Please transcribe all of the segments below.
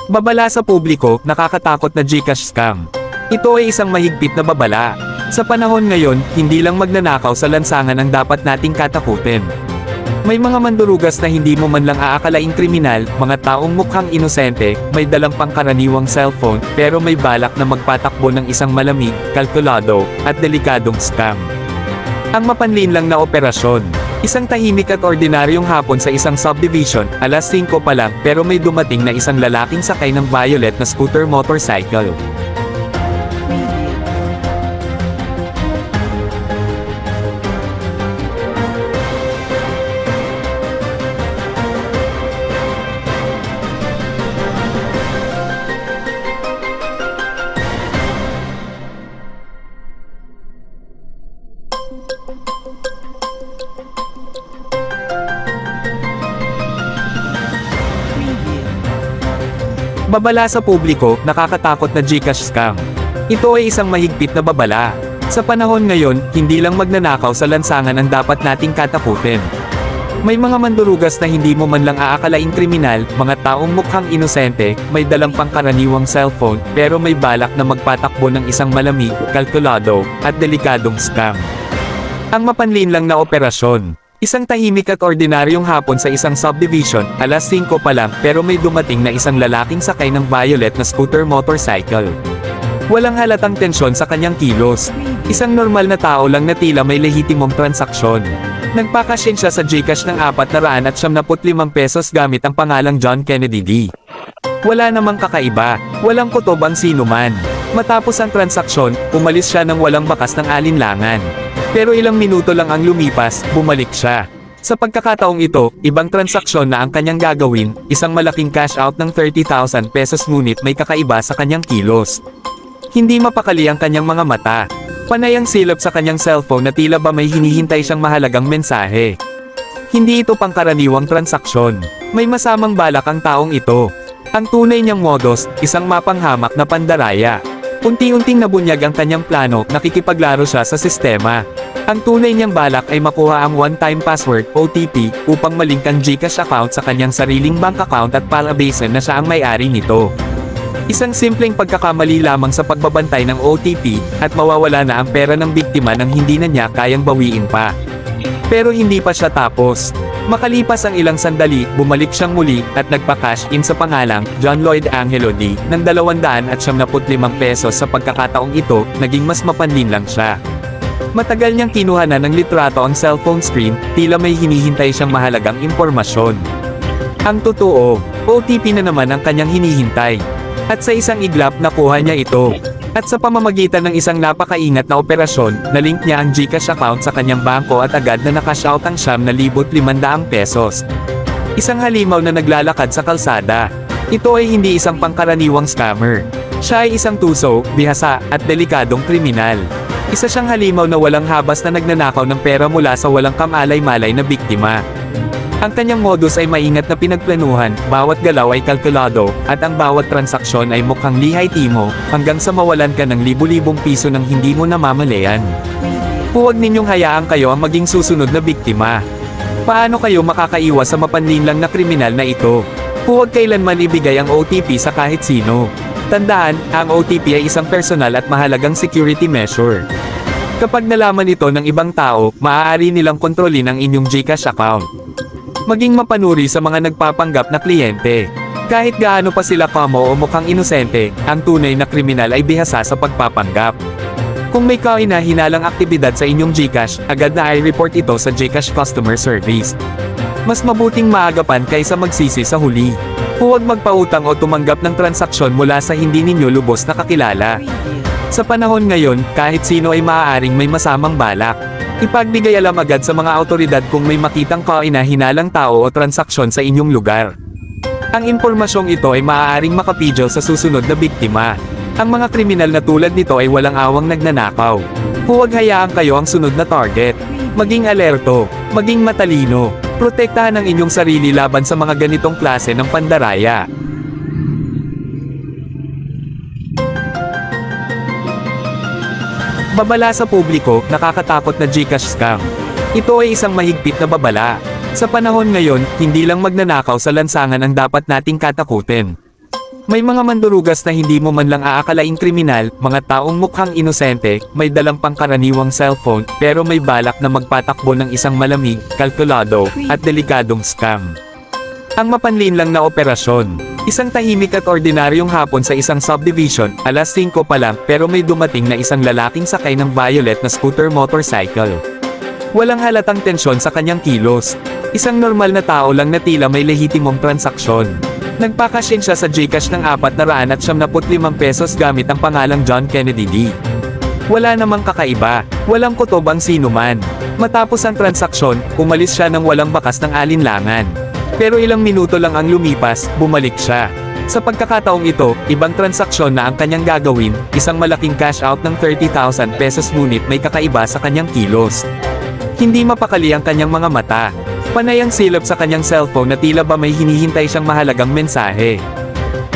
Babala sa publiko, nakakatakot na GCash scam. Ito ay isang mahigpit na babala. Sa panahon ngayon, hindi lang magnanakaw sa lansangan ang dapat nating katakutin. May mga mandurugas na hindi mo man lang aakalaing kriminal, mga taong mukhang inosente, may dalang pangkaraniwang cellphone, pero may balak na magpatakbo ng isang malamig, kalkulado, at delikadong scam. Ang mapanlin lang na operasyon. Isang tahimik at ordinaryong hapon sa isang subdivision, alas 5 pa lang, pero may dumating na isang lalaking sakay ng violet na scooter motorcycle. Babala sa publiko, nakakatakot na GCash scam. Ito ay isang mahigpit na babala. Sa panahon ngayon, hindi lang magnanakaw sa lansangan ang dapat nating katakutin. May mga mandurugas na hindi mo man lang aakalaing kriminal, mga taong mukhang inosente, may dalang pangkaraniwang cellphone, pero may balak na magpatakbo ng isang malamig, kalkulado, at delikadong scam. Ang mapanlin lang na operasyon. Isang tahimik at ordinaryong hapon sa isang subdivision, alas 5 pa lang, pero may dumating na isang lalaking sakay ng violet na scooter motorcycle. Walang halatang tensyon sa kanyang kilos. Isang normal na tao lang na tila may lehitimong transaksyon. Nagpakasyen siya sa GCash ng 475 pesos gamit ang pangalang John Kennedy D. Wala namang kakaiba, walang kutob ang sinuman. Matapos ang transaksyon, umalis siya ng walang bakas ng alinlangan. Pero ilang minuto lang ang lumipas, bumalik siya. Sa pagkakataong ito, ibang transaksyon na ang kanyang gagawin, isang malaking cash out ng 30,000 pesos ngunit may kakaiba sa kanyang kilos. Hindi mapakali ang kanyang mga mata. Panay ang silap sa kanyang cellphone na tila ba may hinihintay siyang mahalagang mensahe. Hindi ito pangkaraniwang transaksyon. May masamang balak ang taong ito. Ang tunay niyang modus, isang mapanghamak na pandaraya. Unti-unting nabunyag ang kanyang plano, nakikipaglaro siya sa sistema. Ang tunay niyang balak ay makuha ang one-time password (OTP) upang malink ang GCash account sa kanyang sariling bank account at palabasin na siya ang may-ari nito. Isang simpleng pagkakamali lamang sa pagbabantay ng OTP, at mawawala na ang pera ng biktima nang hindi na niya kayang bawiin pa. Pero hindi pa siya tapos. Makalipas ang ilang sandali, bumalik siyang muli, at nagpa-cash in sa pangalang John Lloyd Angelo D. ng 275 pesos. Sa pagkakataong ito, naging mas mapanlin lang siya. Matagal niyang kinuhanan ng litrato ang cellphone screen, tila may hinihintay siyang mahalagang impormasyon. Ang totoo, OTP na naman ang kanyang hinihintay. At sa isang iglap nakuha niya ito. At sa pamamagitan ng isang napakaingat na operasyon, nalink niya ang GCash account sa kanyang bangko at agad na nakash out ang 7,500 pesos. Isang halimaw na naglalakad sa kalsada. Ito ay hindi isang pangkaraniwang scammer. Siya ay isang tuso, bihasa, at delikadong kriminal. Isa siyang halimaw na walang habas na nagnanakaw ng pera mula sa walang kamalay-malay na biktima. Ang kanyang modus ay maingat na pinagplanuhan, bawat galaw ay kalkulado, at ang bawat transaksyon ay mukhang lihay-timo, hanggang sa mawalan ka ng libu-libong piso nang hindi mo namamalayan. Huwag ninyong hayaan kayo ang maging susunod na biktima. Paano kayo makakaiwas sa mapanlinlang na kriminal na ito? Huwag kailanman ibigay ang OTP sa kahit sino. Tandaan, ang OTP ay isang personal at mahalagang security measure. Kapag nalaman ito ng ibang tao, maaari nilang kontrolin ang inyong GCash account. Maging mapanuri sa mga nagpapanggap na kliyente. Kahit gaano pa sila kamo o mukhang inosente, ang tunay na kriminal ay bihasa sa pagpapanggap. Kung may kahina-hinalang aktibidad sa inyong GCash, agad na i-report ito sa GCash Customer Service. Mas mabuting maagapan kaysa magsisi sa huli. Huwag magpautang o tumanggap ng transaksyon mula sa hindi ninyo lubos na kakilala. Sa panahon ngayon, kahit sino ay maaaring may masamang balak. Ipagbigay alam agad sa mga awtoridad kung may makitang kahina-hinalang tao o transaksyon sa inyong lugar. Ang impormasyong ito ay maaaring makapidyo sa susunod na biktima. Ang mga kriminal na tulad nito ay walang awang nagnanakaw. Huwag hayaan kayo ang sunod na target. Maging alerto, maging matalino, protektahan ang inyong sarili laban sa mga ganitong klase ng pandaraya. Babala sa publiko, nakakatakot na GCash scam. Ito ay isang mahigpit na babala. Sa panahon ngayon, hindi lang magnanakaw sa lansangan ang dapat nating katakutin. May mga mandurugas na hindi mo man lang aakalaing kriminal, mga taong mukhang inosente, may dalang pangkaraniwang cellphone, pero may balak na magpatakbo ng isang malamig, kalkulado, at delikadong scam. Ang mapanlin lang na operasyon. Isang tahimik at ordinaryong hapon sa isang subdivision, alas 5 pa lang, pero may dumating na isang lalaking sakay ng violet na scooter motorcycle. Walang halatang tensyon sa kanyang kilos. Isang normal na tao lang na tila may lehitimong transaksyon. Nagpakasyin siya sa GCash ng 475 pesos gamit ang pangalang John Kennedy D. Wala namang kakaiba, walang kutob ang sinuman. Matapos ang transaksyon, umalis siya ng walang bakas ng alinlangan. Pero ilang minuto lang ang lumipas, bumalik siya. Sa pagkakataong ito, ibang transaksyon na ang kanyang gagawin, isang malaking cash out ng 30,000 pesos ngunit may kakaiba sa kanyang kilos. Hindi mapakali ang kanyang mga mata. Panay ang silap sa kanyang cellphone na tila ba may hinihintay siyang mahalagang mensahe.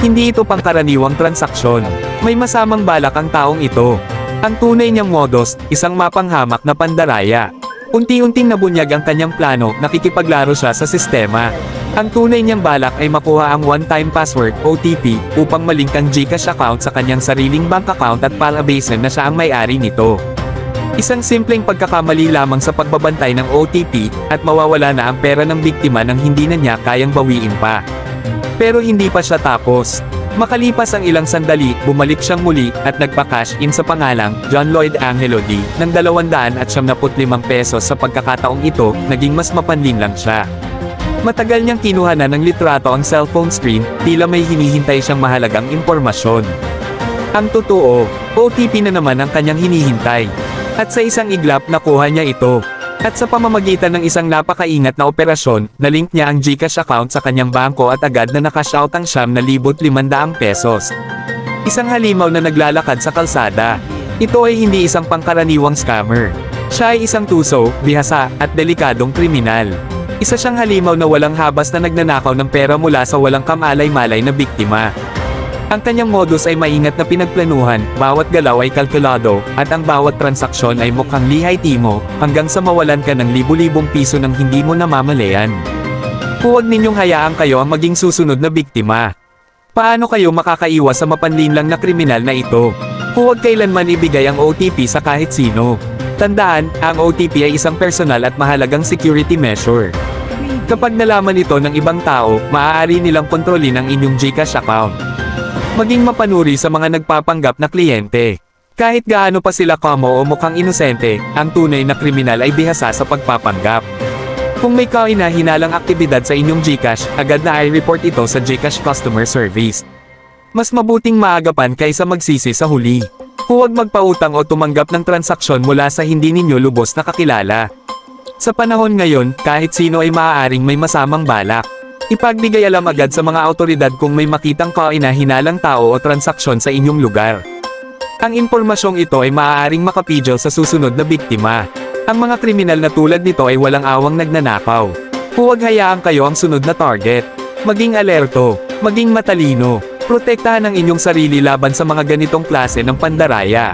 Hindi ito pangkaraniwang transaksyon. May masamang balak ang taong ito. Ang tunay niyang modus, isang mapanghamak na pandaraya. Unti-unting nabunyag ang kanyang plano, nakikipaglaro siya sa sistema. Ang tunay niyang balak ay makuha ang one-time password, OTP, upang malink ang GCash account sa kanyang sariling bank account at palabasin na siya ang may-ari nito. Isang simpleng pagkakamali lamang sa pagbabantay ng OTP, at mawawala na ang pera ng biktima nang hindi na niya kayang bawiin pa. Pero hindi pa siya tapos. Makalipas ang ilang sandali, bumalik siyang muli, at nagpa-cash in sa pangalang, John Lloyd Angelo D, ng 275 pesos sa pagkakataong ito, naging mas mapanlin lang siya. Matagal niyang kinuhanan ng litrato ang cellphone screen, tila may hinihintay siyang mahalagang impormasyon. Ang totoo, OTP na naman ang kanyang hinihintay. At sa isang iglap nakuha niya ito. At sa pamamagitan ng isang napakaingat na operasyon, nalink niya ang GCash account sa kanyang bangko at agad na nakash out ang 7,500 pesos. Isang halimaw na naglalakad sa kalsada. Ito ay hindi isang pangkaraniwang scammer. Siya ay isang tuso, bihasa, at delikadong kriminal. Isa siyang halimaw na walang habas na nagnanakaw ng pera mula sa walang kamalay-malay na biktima. Ang kanyang modus ay maingat na pinagplanuhan, bawat galaw ay kalkulado, at ang bawat transaksyon ay mukhang lihay-timo, hanggang sa mawalan ka ng libu-libong piso nang hindi mo namamalayan. Huwag ninyong hayaan kayo ang maging susunod na biktima. Paano kayo makakaiwas sa mapanlin lang na kriminal na ito? Huwag kailanman ibigay ang OTP sa kahit sino. Tandaan, ang OTP ay isang personal at mahalagang security measure. Kapag nalaman ito ng ibang tao, maaari nilang kontrolin ang inyong GCash account. Maging mapanuri sa mga nagpapanggap na kliyente. Kahit gaano pa sila kamo o mukhang inosente, ang tunay na kriminal ay bihasa sa pagpapanggap. Kung may kahinahinalang aktibidad sa inyong GCash, agad na i-report ito sa GCash Customer Service. Mas mabuting maagapan kaysa magsisi sa huli. Huwag magpautang o tumanggap ng transaksyon mula sa hindi ninyo lubos na kakilala. Sa panahon ngayon, kahit sino ay maaaring may masamang balak. Ipagbigay alam agad sa mga awtoridad kung may makitang kahinahinalang tao o transaksyon sa inyong lugar. Ang impormasyong ito ay maaaring makapidyo sa susunod na biktima. Ang mga kriminal na tulad nito ay walang awang nagnanakaw. Huwag hayaan kayo ang sunod na target. Maging alerto, maging matalino, protektahan ang inyong sarili laban sa mga ganitong klase ng pandaraya.